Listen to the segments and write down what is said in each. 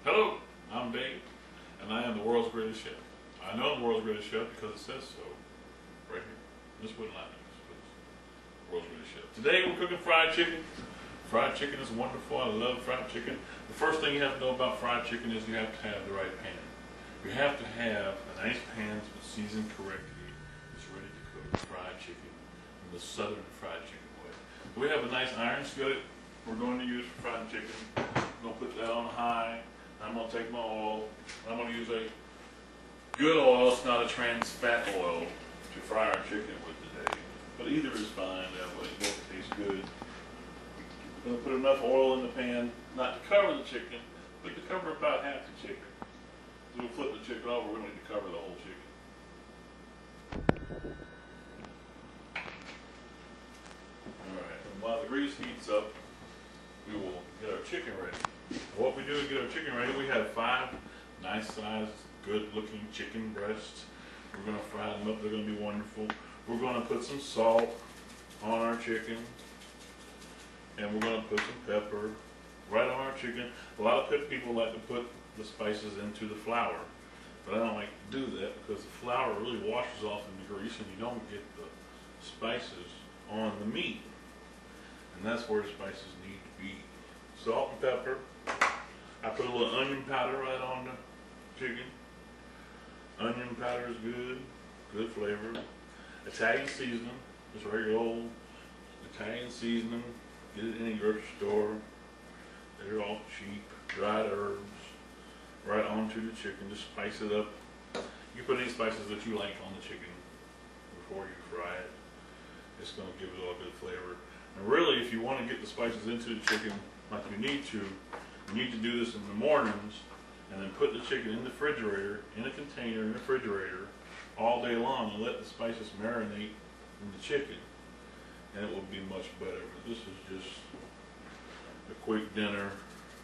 Hello, I'm Dave, and I am the world's greatest chef. I know I'm the world's greatest chef because it says so right here. This wouldn't lie to me. World's greatest chef. Today we're cooking fried chicken. Fried chicken is wonderful. I love fried chicken. The first thing you have to know about fried chicken is you have to have the right pan. You have to have a nice pan that's seasoned correctly. It's ready to cook fried chicken in the southern fried chicken way. So we have a nice iron skillet we're going to use for fried chicken. I'm going to put that on high. I'm going to take my oil. I'm going to use a good oil. It's not a trans fat oil to fry our chicken with today. But either is fine. That way it both taste good. I'm going to put enough oil in the pan, not to cover the chicken, but to cover about half the chicken. So we'll flip the chicken over. We don't need to cover the whole chicken. Alright, and while the grease heats up, we will get our chicken ready. What we do is get our chicken ready. We have 5 nice sized, good looking chicken breasts. We're going to fry them up. They're going to be wonderful. We're going to put some salt on our chicken. And we're going to put some pepper right on our chicken. A lot of people like to put the spices into the flour. But I don't like to do that because the flour really washes off in the grease and you don't get the spices on the meat. And that's where the spices need to be. Salt and pepper. I put a little onion powder right on the chicken. Onion powder is good flavor. Italian seasoning, just regular old Italian seasoning. Get it in any grocery store. They're all cheap. Dried herbs right onto the chicken. Just spice it up. You put any spices that you like on the chicken before you fry it. It's going to give it all good flavor. And really, if you want to get the spices into the chicken like you need to do this in the mornings and then put the chicken in the refrigerator, in a container in the refrigerator all day long and let the spices marinate in the chicken. And it will be much better. But this is just a quick dinner.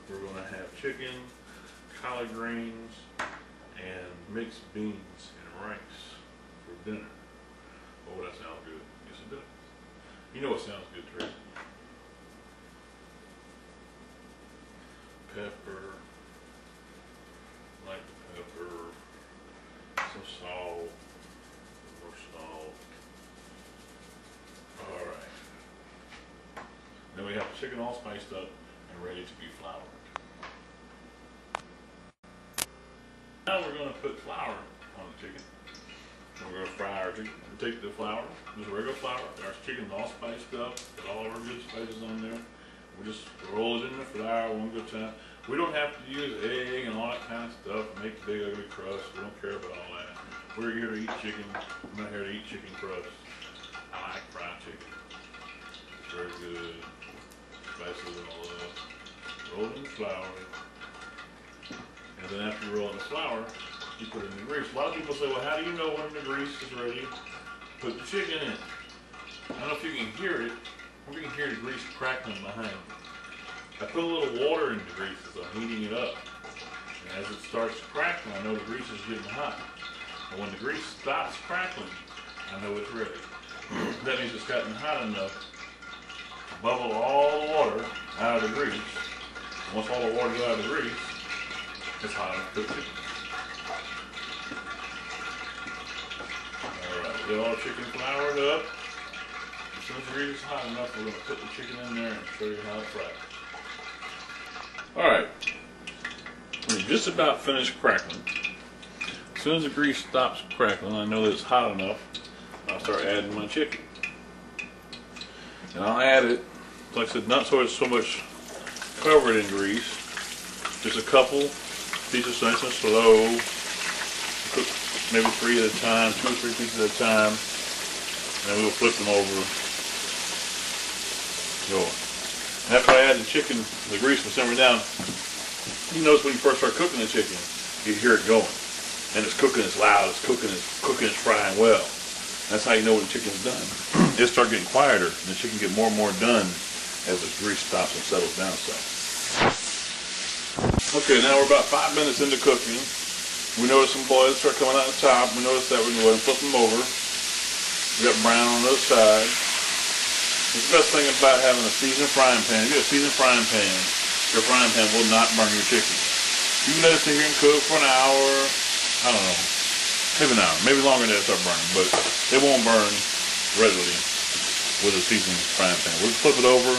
We're going to have chicken, collard greens, and mixed beans and rice for dinner. Oh, that sounds good. Yes, it does. You know what sounds good, Tracy? Pepper, like the pepper, some salt, more salt. Alright. Then we have the chicken all spiced up and ready to be floured. Now we're going to put flour on the chicken. We're going to fry our chicken. We take the flour, just regular flour. Our chicken's all spiced up, got all of our good spices on there. We just roll it in the flour one good time. We don't have to use egg and all that kind of stuff, make big ugly crust. We don't care about all that. We're here to eat chicken. I'm not here to eat chicken crust. I like fried chicken. It's very good. Spices and all that. Roll it in the flour. And then after you roll in the flour, you put it in the grease. A lot of people say, well, how do you know when the grease is ready? Put the chicken in. I don't know if you can hear it. We can hear the grease crackling behind me. I put a little water in the grease as I'm heating it up. And as it starts crackling, I know the grease is getting hot. And when the grease stops crackling, I know it's ready. That means it's gotten hot enough to bubble all the water out of the grease. And once all the water's out of the grease, it's hot enough to cook chicken. Alright, we got all the chicken floured up. As soon as the grease is hot enough, we're going to put the chicken in there and show you how it's fried. Alright, we're just about finished crackling. As soon as the grease stops crackling, I know that it's hot enough, I'll start adding my chicken. And I'll add it, like I said, not so much covered in grease, just a couple pieces nice and slow. Cook maybe 3 at a time, 2 or 3 pieces at a time, and then we'll flip them over. Go. After I add the chicken, the grease will simmer down. You notice when you first start cooking the chicken, you hear it going. And it's cooking, it's loud, it's cooking, it's frying well. That's how you know when the chicken's done. It'll start getting quieter, and the chicken get more and more done as the grease stops and settles down some. Okay, now we're about 5 minutes into cooking. We notice some boils start coming out the top. We notice that. We can go ahead and flip them over. We got brown on the other side. The best thing about having a seasoned frying pan, if you have a seasoned frying pan, your frying pan will not burn your chicken. You can let it sit here and cook for an hour. I don't know, maybe an hour, maybe longer than that start burning, but it won't burn readily with a seasoned frying pan. We'll flip it over,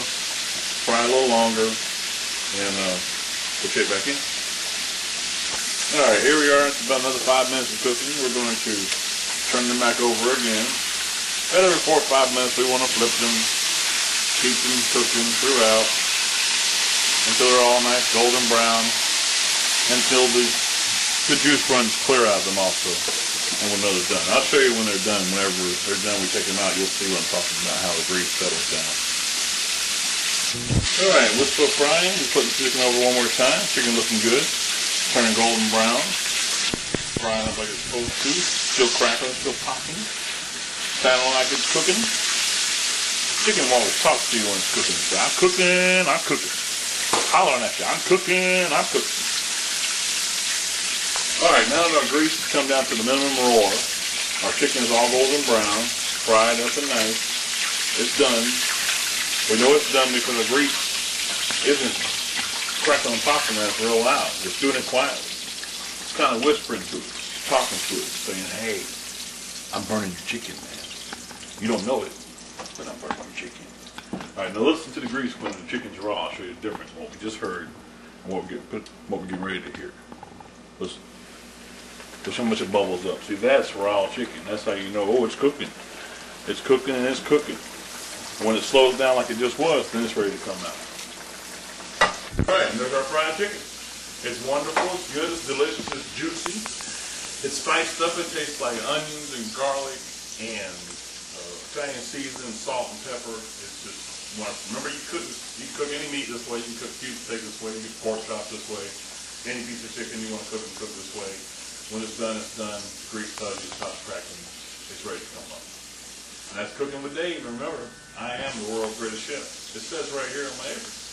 fry a little longer, and put it back in. Alright, here we are. It's about another 5 minutes of cooking. We're going to turn them back over again. At every 4 or 5 minutes, we want to flip them, keep them cooking throughout until they're all nice golden brown, until the juice runs clear out of them also, and we'll know they're done. I'll show you when they're done. Whenever they're done, we take them out. You'll see what I'm talking about, how the grease settles down. Alright, we're still frying. We're putting the chicken over one more time. Chicken looking good. Turning golden brown. Frying up like it's supposed to. Still crackling, still popping. Sounding like it's cooking. Chicken will always talk to you when it's cooking. So I'm cooking, I'm cooking. Hollering at you, I'm cooking, I'm cooking. Alright, now that our grease has come down to the minimum roar, our chicken is all golden brown, fried up and nice. It's done. We know it's done because the grease isn't crackling and popping as real loud. It's doing it quietly. It's kind of whispering to it, talking to it, saying, hey, I'm burning your chicken, man. You don't know it, but I'm burning your chicken. Alright, now listen to the grease when the chicken's raw. I'll show you the difference from what we just heard and what we're getting ready to hear. Listen. There's how much it bubbles up. See, that's raw chicken. That's how you know, oh, it's cooking. It's cooking and it's cooking. When it slows down like it just was, then it's ready to come out. Alright, and there's our fried chicken. It's wonderful, it's good, it's delicious, it's juicy. It's spiced up, it tastes like onions and garlic and Italian seasoning, salt and pepper. It's just wonderful. Remember, you cook any meat this way, you can cook cube steak this way, you can pork chop this way. Any piece of chicken you want to cook this way. When it's done, it's done. The grease tells you it stops cracking. It's ready to come up. And that's Cooking with Dave. Remember, I am the world's greatest chef. It says right here on my apron.